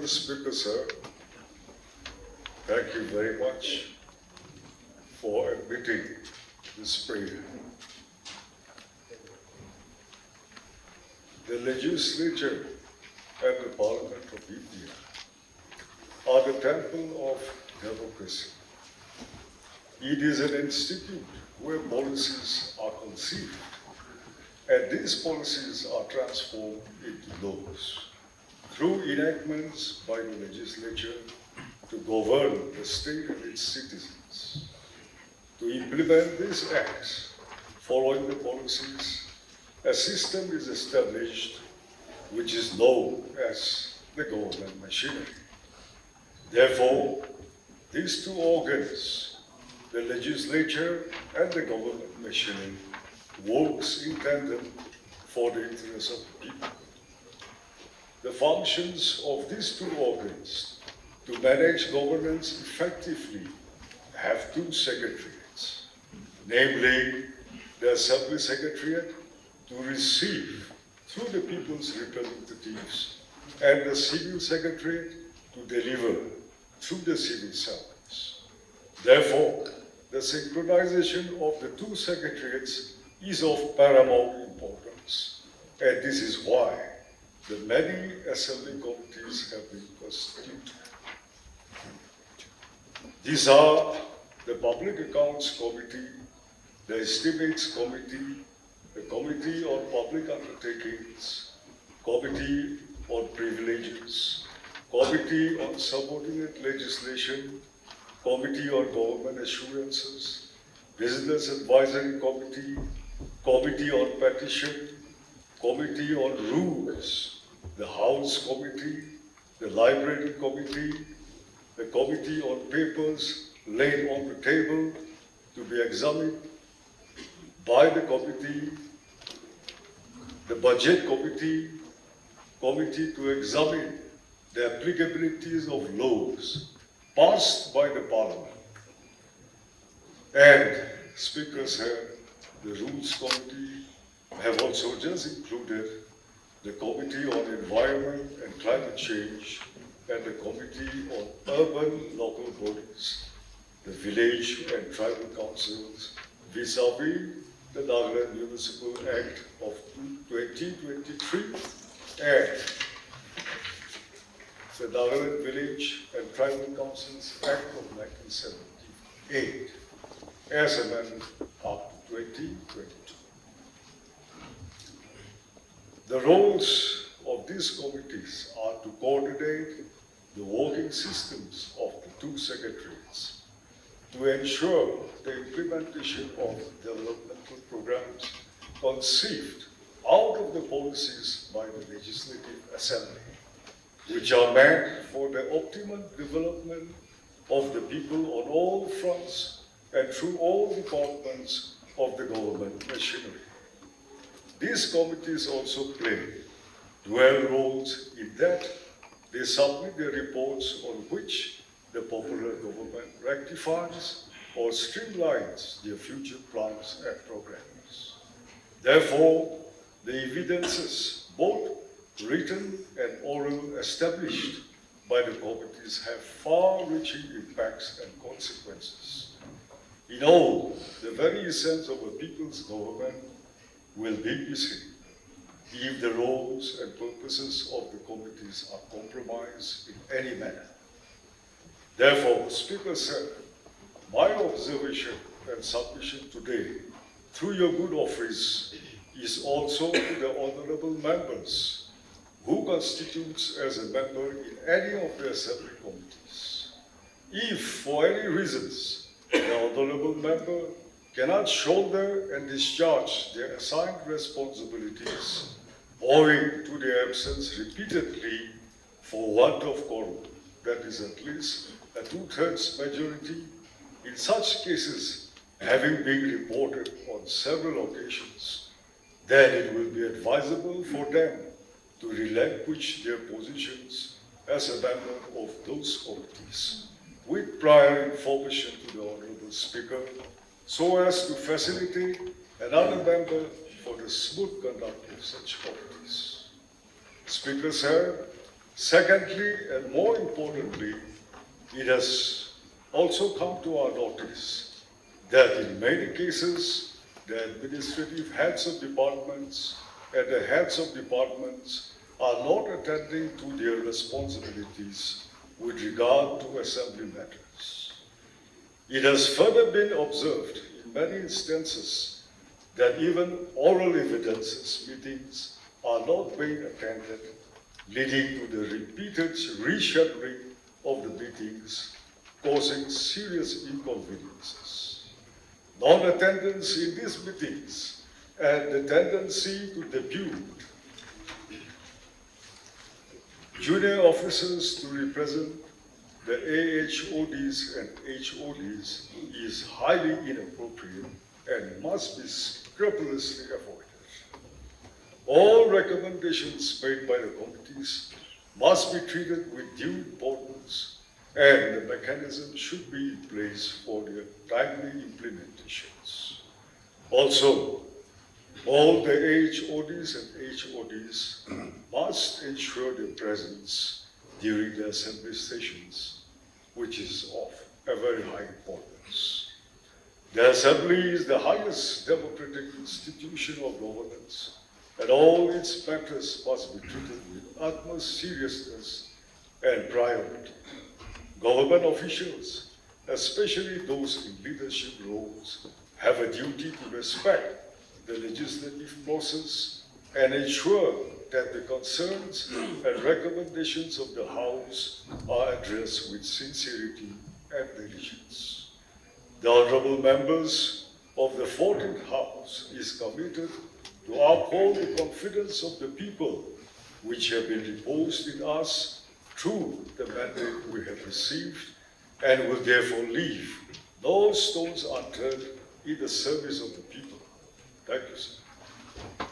Honorable Speaker, sir, thank you very much for admitting this prayer. The legislature and the Parliament of India are the temple of democracy. It is an institute where policies are conceived, and these policies are transformed into laws through enactments by the legislature to govern the state and its citizens. To implement these acts, following the policies, a system is established which is known as the government machinery. Therefore, these two organs, the legislature and the government machinery, works in tandem for the interests of the people. The functions of these two organs to manage governance effectively have two secretariats, namely the Assembly Secretariat to receive through the people's representatives and the Civil Secretariat to deliver through the civil servants. Therefore, the synchronization of the two secretariats is of paramount importance, and this is why the many assembly committees have been constituted. These are the Public Accounts Committee, the Estimates Committee, the Committee on Public Undertakings, Committee on Privileges, Committee on Subordinate Legislation, Committee on Government Assurances, Business Advisory Committee, Committee on Petition, Committee on Rules, the House Committee, the Library Committee, the Committee on Papers laid on the table to be examined by the committee, the Budget Committee, Committee to examine the applicabilities of laws passed by the Parliament. And speakers have the Rules Committee have also just included the Committee on Environment and Climate Change and the Committee on Urban Local Bodies, the Village and Tribal Councils, vis-à-vis the Nagaland Municipal Act of 2023 and the Nagaland Village and Tribal Councils Act of 1978 as amended up to 2022. The roles of these committees are to coordinate the working systems of the two secretariats, to ensure the implementation of developmental programs conceived out of the policies by the Legislative Assembly, which are meant for the optimum development of the people on all fronts and through all departments of the government machinery. These committees also play dual roles in that they submit their reports on which the popular government rectifies or streamlines their future plans and programs. Therefore, the evidences, both written and oral, established by the committees have far-reaching impacts and consequences. In all, the very essence of a people's government will be missing if the roles and purposes of the committees are compromised in any manner. Therefore, Speaker Sir, my observation and submission today, through your good office, is also to the honorable members who constitutes as a member in any of the assembly committees. If, for any reasons, the honorable member cannot shoulder and discharge their assigned responsibilities owing to their absence repeatedly for want of quorum, that is at least a 2/3 majority, in such cases having been reported on several occasions, then it will be advisable for them to relinquish their positions as a member of those committees with prior information to the Honorable Speaker, so as to facilitate another member for the smooth conduct of such committees. Speaker Sir, Secondly, and more importantly, it has also come to our notice that in many cases, the administrative heads of departments and the heads of departments are not attending to their responsibilities with regard to assembly matters. It has further been observed in many instances that even oral evidences meetings are not being attended, leading to the repeated rescheduling of the meetings, causing serious inconveniences. Non-attendance in these meetings and the tendency to depute junior officers to represent the AHODs and HODs is highly inappropriate and must be scrupulously avoided. All recommendations made by the committees must be treated with due importance, and the mechanism should be in place for their timely implementations. Also, all the AHODs and HODs must ensure their presence during the assembly sessions, which is of a very high importance. The assembly is the highest democratic institution of governance, and all its matters must be treated with utmost seriousness and priority. Government officials, especially those in leadership roles, have a duty to respect the legislative process and ensure that the concerns and recommendations of the House are addressed with sincerity and diligence. The honorable members of the 14th House is committed to uphold the confidence of the people which have been reposed in us through the mandate we have received, and will therefore leave no stones unturned in the service of the people. Thank you, sir.